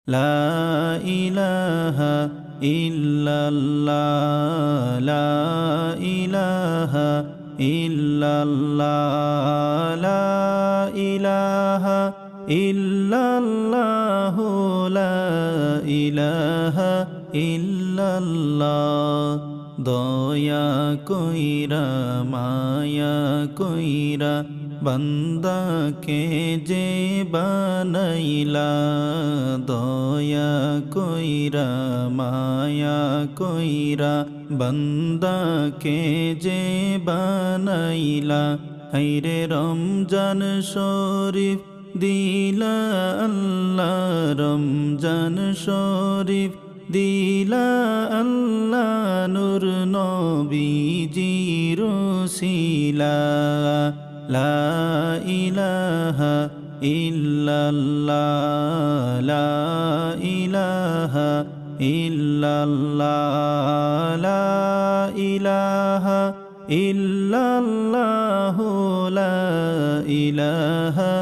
লা ইলাহা ইল্লাল্লাহ লা ইলাহা ইল্লাল্লাহ লা ইলাহা ইল্লাল্লাহু লা ইলাহা ইল্লাল্লাহ দয়া কইরা মায়া কইরা বান্দাকে যে বানাইলা দয়া কইরা মায়া কইরা বান্দাকে যে বানাইলা হায়রে রমজান শরীফ দিলা আল্লাহ রমজান শরীফ দিলা আল্লাহ নূর নবীজির ওসিলা লা ইলাহা ইল্লাল্লাহ লা ইলাহা ইল্লাল্লাহ লা ইলাহা ইল্লাল্লাহু লা ইলাহা